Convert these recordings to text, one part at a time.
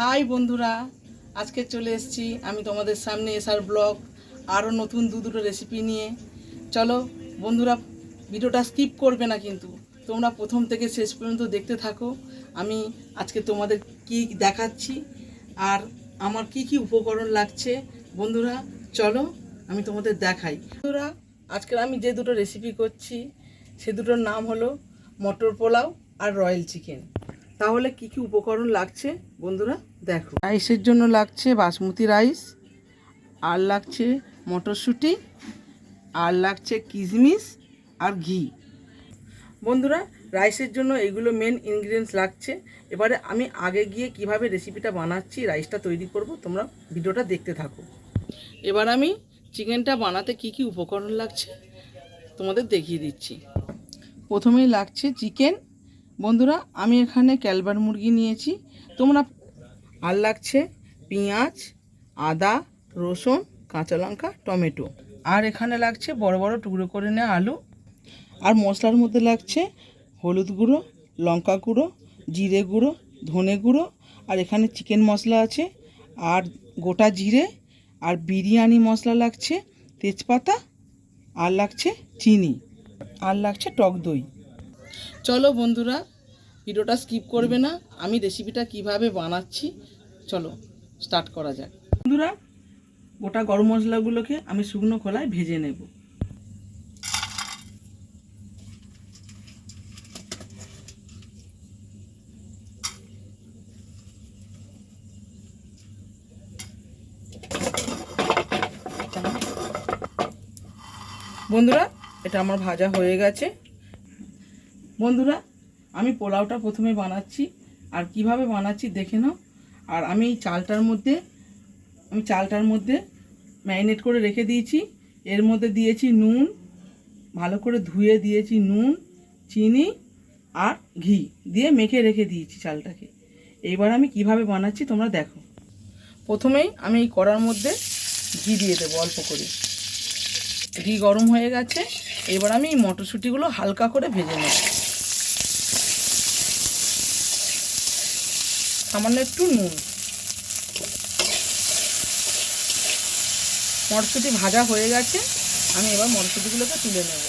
High বন্ধুরা, আজকে চলে এসেছি আমি তোমাদের সামনে এসআর ব্লগ আরও নতুন দুটো রেসিপি নিয়ে। চলো বন্ধুরা, ভিডিওটা স্কিপ করবে না কিন্তু তোমরা প্রথম থেকে শেষ পর্যন্ত দেখতে থাকো। আমি আজকে তোমাদের কি দেখাচ্ছি আর আমার কি কি উপকরণ লাগছে। বন্ধুরা চলো আমি তোমাদের দেখাই। বন্ধুরা, আজকে আমি যে দুটো রেসিপি করছি সে দুটোর নাম হলো মটর পোলাও আর রয়্যাল চিকেন। তাহলে কি কি উপকরণ লাগছে বন্ধুরা দেখো। রাইসের জন্য লাগছে বাসমতি রাইস, আর লাগছে মটরশুঁটি, আর লাগছে কিশমিশ আর ঘি। বন্ধুরা, রাইসের জন্য এগুলো মেন ইনগ্রিডিয়েন্টস লাগছে। এবারে আমি আগে গিয়ে কিভাবে রেসিপিটা বানাচ্ছি, রাইসটা তৈরি করব, তোমরা ভিডিওটা দেখতে থাকো। এবার আমি চিকেনটা বানাতে কি কি উপকরণ লাগছে তোমাদের দেখিয়ে দিচ্ছি। প্রথমেই লাগছে চিকেন। বন্ধুরা, আমি এখানে ক্যালবার মুরগি নিয়েছি, তোমরা আর লাগছে পেঁয়াজ, আদা, রসুন, কাঁচা লঙ্কা, টমেটো, আর এখানে লাগছে বড় বড় টুকরো করে নেওয়া আলু। আর মশলার মধ্যে লাগছে হলুদ গুঁড়ো, লঙ্কা গুঁড়ো, জিরে গুঁড়ো, ধনে গুঁড়ো, আর এখানে চিকেন মশলা আছে, আর গোটা জিরে, আর বিরিয়ানি মশলা লাগছে, তেজপাতা, আর লাগছে চিনি, আর লাগছে টক দই। চলো বন্ধুরা, ভিডিওটা স্কিপ করবে না, আমি রেসিপিটা কিভাবে বানাচ্ছি চলো স্টার্ট করা যাক। বন্ধুরা, গোটা গরম মশলাগুলোকে আমি শুকনো খোলায় ভেজে নেব। বন্ধুরা, এটা আমার ভাজা হয়ে গেছে। বন্ধুরা, আমি পোলাওটা প্রথমে বানাচ্ছি, আর কিভাবে বানাচ্ছি দেখে নাও। আর আমি চালটার মধ্যে ম্যারিনেট করে রেখে দিয়েছি। এর মধ্যে দিয়েছি নুন, ভালো করে ধুয়ে দিয়েছি নুন, চিনি আর ঘি দিয়ে মেখে রেখে দিয়েছি চালটাকে। এইবার আমি কিভাবে বানাচ্ছি তোমরা দেখো। প্রথমেই আমি এই কড়ার মধ্যে ঘি দিয়ে দেবো অল্প করে। ঘি গরম হয়ে গেছে, এবার আমি এই মটরশুঁটিগুলো হালকা করে ভেজে নেব। সামান্য একটু নুন। মটরশুঁটি ভাজা হয়ে গেছে, আমি এবার মটরশুঁটিগুলোকে তুলে নেব।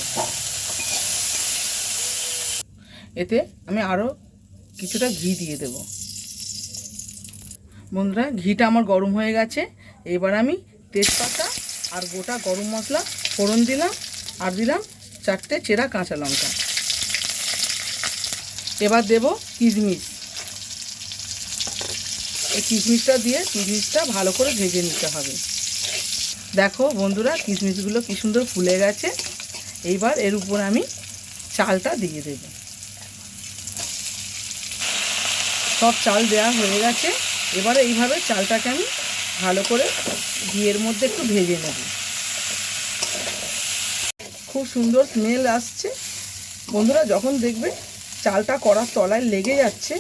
এতে আমি আরও কিছুটা ঘি দিয়ে দেব। বন্ধুরা, ঘিটা আমার গরম হয়ে গেছে, এবার আমি তেজপাতা আর গোটা গরম মশলা ফোড়ন দিলাম, আর দিলাম 4টে চেরা কাঁচা লঙ্কা। এবার দেব কিশমিশ। এই কিশমিশটা দিয়ে কিশমিশটা ভালো করে ভেজে নিতে হবে। দেখো বন্ধুরা, কিশমিশগুলো কি সুন্দর ফুলে গেছে। এইবার এর উপর আমি চালটা দিয়ে দেব। সব চাল দেওয়া হয়ে গেছে, এবারে এইভাবে চালটাকে আমি ভালো করে ঘিয়ের মধ্যে একটু ভেজে নেব। খুব সুন্দর স্মেল আসছে। বন্ধুরা, যখন দেখবে চালটা কড়ার তলায় লেগে যাচ্ছে,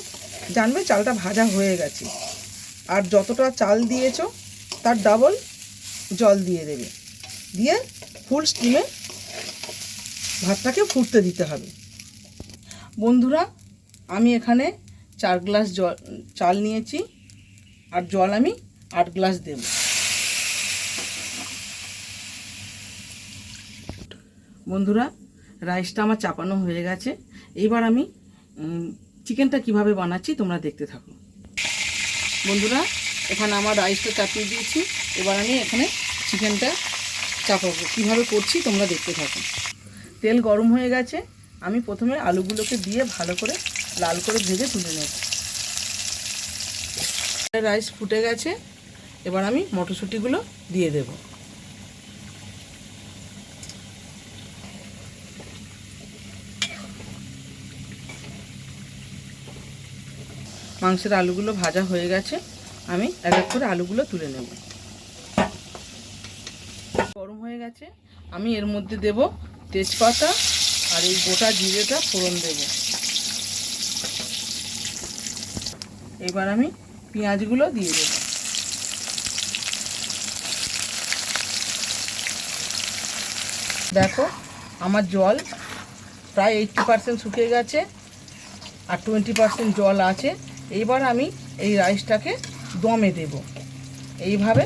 জানবে চালটা ভাজা হয়ে গেছে। আর যতটা চাল দিয়েছো তার ডাবল জল দিয়ে দেবে, দিয়ে ফুল স্টিমে ভাতটাকে ফুটতে দিতে হবে। বন্ধুরা, আমি এখানে 4 গ্লাস চাল নিয়েছি, আর জল আমি 8 গ্লাস দেব। বন্ধুরা, রাইসটা আমার চাপানো হয়ে গেছে, এবার আমি চিকেনটা কিভাবে বানাচ্ছি তোমরা দেখতে থাকো। বন্ধুরা, এখানে আমার রাইসটা চাপিয়ে দিয়েছি, এবার আমি এখানে চিকেনটা চাপাবো। কীভাবে করছি তোমরা দেখতে থাকো। তেল গরম হয়ে গেছে, আমি প্রথমে আলুগুলোকে দিয়ে ভালো করে লাল করে ভেজে তুলে নেব। রাইস ফুটে গেছে, এবার আমি মটরশুঁটিগুলো দিয়ে দেব। মাংসের আলুগুলো ভাজা হয়ে গেছে, আমি এক এক করে আলুগুলো তুলে নেব। গরম হয়ে গেছে, আমি এর মধ্যে দেব তেজপাতা আর এই গোটা জিরেটা ফোড়ন দেব। এবার আমি পেঁয়াজগুলো দিয়ে দেব। দেখো, আমার জল প্রায় 80% শুকিয়ে গেছে, আর 20% জল আছে। এইবার আমি এই রাইসটাকে দমে দেব। এইভাবে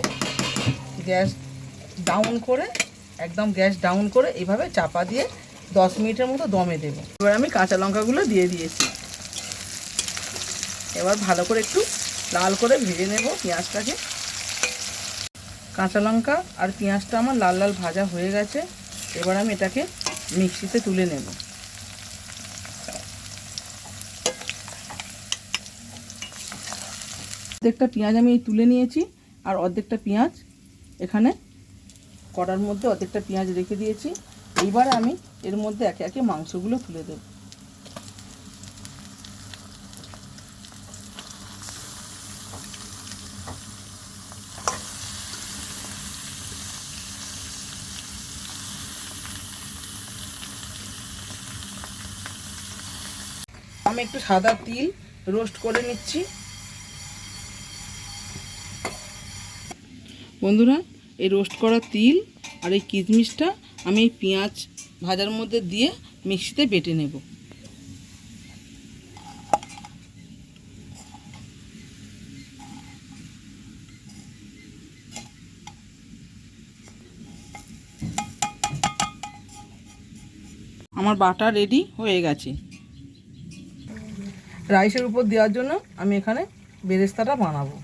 গ্যাস ডাউন করে, একদম গ্যাস ডাউন করে এইভাবে চাপা দিয়ে 10 মিনিটের মতো দমে দেব। এবার আমি কাঁচা লঙ্কাগুলো দিয়ে দিয়েছি। এবার ভালো করে একটু লাল করে ভেজে নেব পেঁয়াজটাকে। কাঁচা লঙ্কা আর পেঁয়াজটা আমার লাল লাল ভাজা হয়ে গেছে। এবার আমি এটাকে মিক্সিতে তুলে নেব। অর্ধেকটা পেঁয়াজ আমি তুলে নিয়েছি, আর অর্ধেকটা পেঁয়াজ এখানে কড়ার মধ্যে অর্ধেকটা পেঁয়াজ রেখে দিয়েছি। এইবার আমি এর মধ্যে একে একে মাংসগুলো তুলে দেব। আমি একটু সাদা তিল রোস্ট করে নিচ্ছি। বন্ধুরা, এই রোস্ট করা তিল আর এই কিশমিশটা আমি এই পেঁয়াজ ভাজার মধ্যে দিয়ে মিক্সিতে বেটে নেব। আমার বাটা রেডি হয়ে গেছে। রাইসের উপর দেওয়ার জন্য আমি এখানে বেরেস্তাটা বানাবো।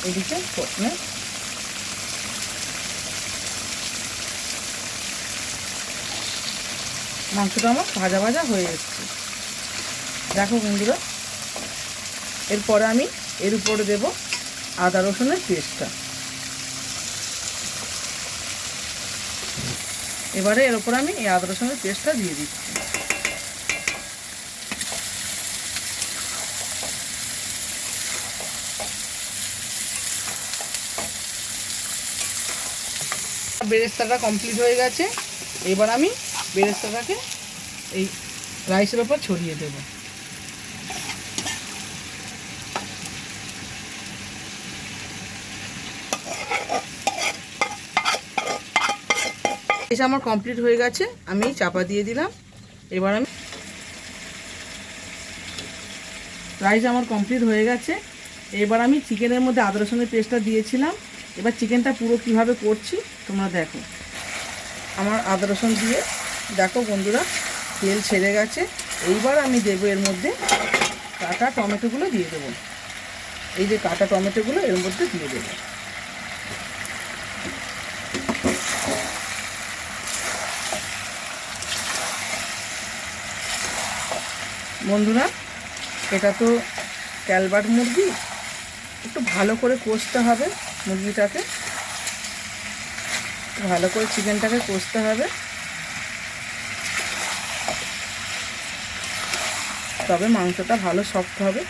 এদিকে প্রথমে মাংসটা আমার ভাজা ভাজা হয়ে এসছে, দেখো বন্ধুরা। এরপরে আমি এর উপরে দেব আদা রসুনের পেস্টটা। এবারে এর উপরে আমি এই আদা রসুনের পেস্টটা দিয়ে দিচ্ছি। বেরেস্তাটা কমপ্লিট হয়ে গেছে। এবার আমি বেরেস্তাটাকে এই রাইসের ওপর ছড়িয়ে দেব। এটা আমার কমপ্লিট হয়ে গেছে, আমি চাপা দিয়ে দিলাম। এবার আমি রাইস আমার কমপ্লিট হয়ে গেছে। এবার আমি চিকেনের মধ্যে আদা রসুনের পেস্টটা দিয়েছিলাম। এবার চিকেনটা পুরো কিভাবে করছি তোমরা দেখো। আমার আদা রসুন দিয়ে দেখো বন্ধুরা তেল ছেড়ে গেছে। এইবার আমি দেবো এর মধ্যে কাটা টমেটোগুলো দিয়ে দেবো। এই যে কাটা টমেটোগুলো এর মধ্যে দিয়ে দেবো। বন্ধুরা, এটা তো ক্যালবার্ট মুরগি, একটু ভালো করে কষতে হবে মুরগিটাকে, ভালো করে চিকেনটাকে কষতে হবে, তবে মাংসটা ভালো সফট হবে।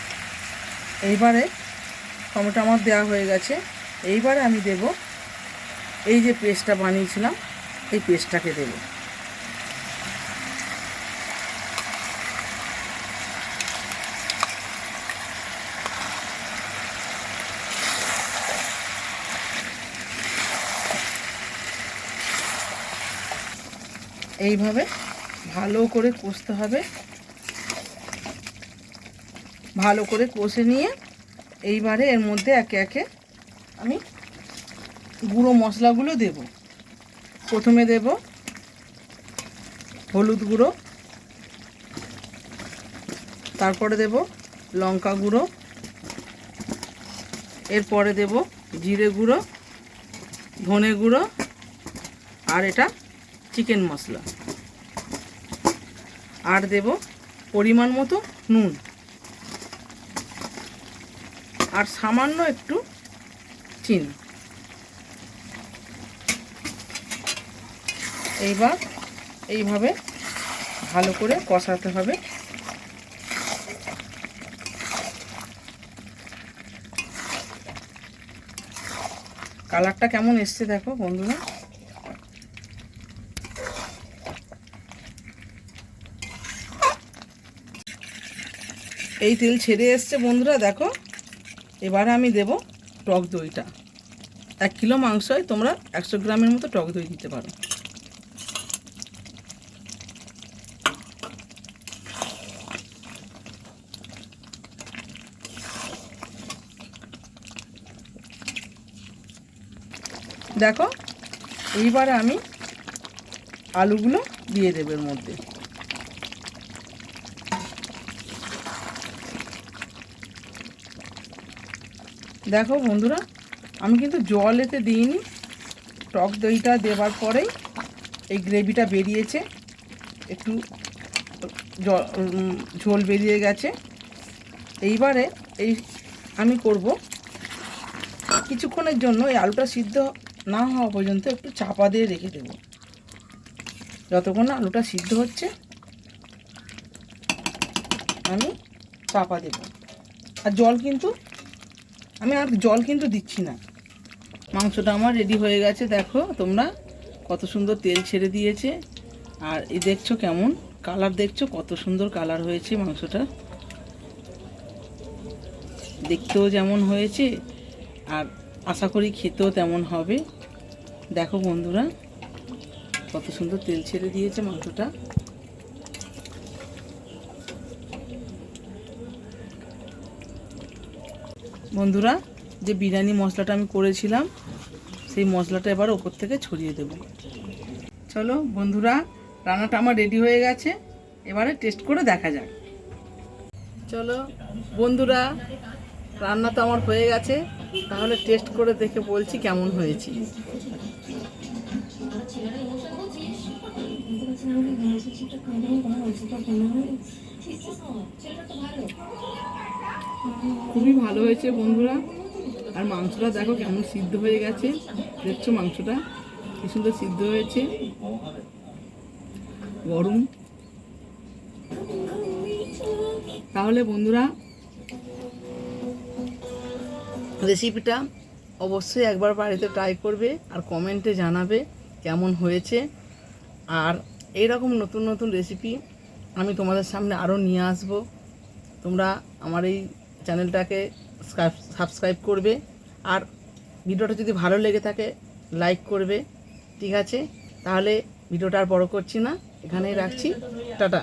এইবারে টমেটো আমার দেওয়া হয়ে গেছে। এইবারে আমি দেব এই যে পেস্টটা বানিয়েছিলাম, এই পেস্টটাকে দেব। এইভাবে ভালো করে কষতে হবে। ভালো করে কষে নিয়ে এইবারে এর মধ্যে একে একে আমি গুঁড়ো মশলাগুলো দেব। প্রথমে দেব হলুদ গুঁড়ো, তারপরে দেব লঙ্কা গুঁড়ো, এরপরে দেব জিরে গুঁড়ো, ধনে গুঁড়ো, আর এটা চিকেন মশলা, আর দেব পরিমাণ মতো নুন, আর সামান্য একটু চিনি। এইবার এইভাবে ভালো করে কষাতে হবে। কালারটা কেমন এসছে দেখো বন্ধুরা। এই তেল ছেড়ে এসছে বন্ধুরা, দেখো। এবারে আমি দেব টক দইটা। 1 কিলো মাংসয় তোমরা 100 গ্রামের মতো টক দই দিতে পারো। দেখো, এইবারে আমি আলুগুলো দিয়ে দেব এর মধ্যে। দেখো বন্ধুরা, আমি কিন্তু জল এতে দিইনি, টক দইটা দেওয়ার পরেই এই গ্রেভিটা বেরিয়েছে, একটু ঝোল বেরিয়ে গেছে। এইবারে আমি করব কিছুক্ষণের জন্য এই আলুটা সিদ্ধ না হওয়া পর্যন্ত একটু চাপা দিয়ে রেখে দেব, যতক্ষণ না আলুটা সিদ্ধ হচ্ছে আমি চাপা দেব। আর আমি জল কিন্তু দিচ্ছি না। মাংসটা আমার রেডি হয়ে গেছে। দেখো তোমরা কত সুন্দর তেল ছেড়ে দিয়েছে, আর এই দেখছো কেমন কালার, দেখছো কত সুন্দর কালার হয়েছে মাংসটা, দেখতেও যেমন হয়েছে আর আশা করি খেতেও তেমন হবে। দেখো বন্ধুরা কত সুন্দর তেল ছেড়ে দিয়েছে মাংসটা। বন্ধুরা, যে বিরিয়ানি মশলাটা আমি করেছিলাম সেই মশলাটা এবার ওপর থেকে ছড়িয়ে দেব। চলো বন্ধুরা, রান্নাটা আমার রেডি হয়ে গেছে, এবারে টেস্ট করে দেখা যাক। চলো বন্ধুরা, রান্না তো আমার হয়ে গেছে, তাহলে টেস্ট করে দেখে বলছি কেমন হয়েছে। খুবই ভালো হয়েছে বন্ধুরা। আর মাংসটা দেখো কেমন সিদ্ধ হয়ে গেছে, দেখছো মাংসটা কি সুন্দর সিদ্ধ হয়েছে, গরম। তাহলে বন্ধুরা, রেসিপিটা অবশ্যই একবার বাড়িতে ট্রাই করবে আর কমেন্টে জানাবে কেমন হয়েছে। আর এইরকম নতুন নতুন রেসিপি আমি তোমাদের সামনে আরও নিয়ে আসব। তোমরা আমার এই চ্যানেলটাকে সাবস্ক্রাইব করবে, আর ভিডিওটা যদি ভালো লেগে থাকে লাইক করবে। ঠিক আছে, তাহলে ভিডিওটা আর বড় করছি না, এখানেই রাখছি। টাটা।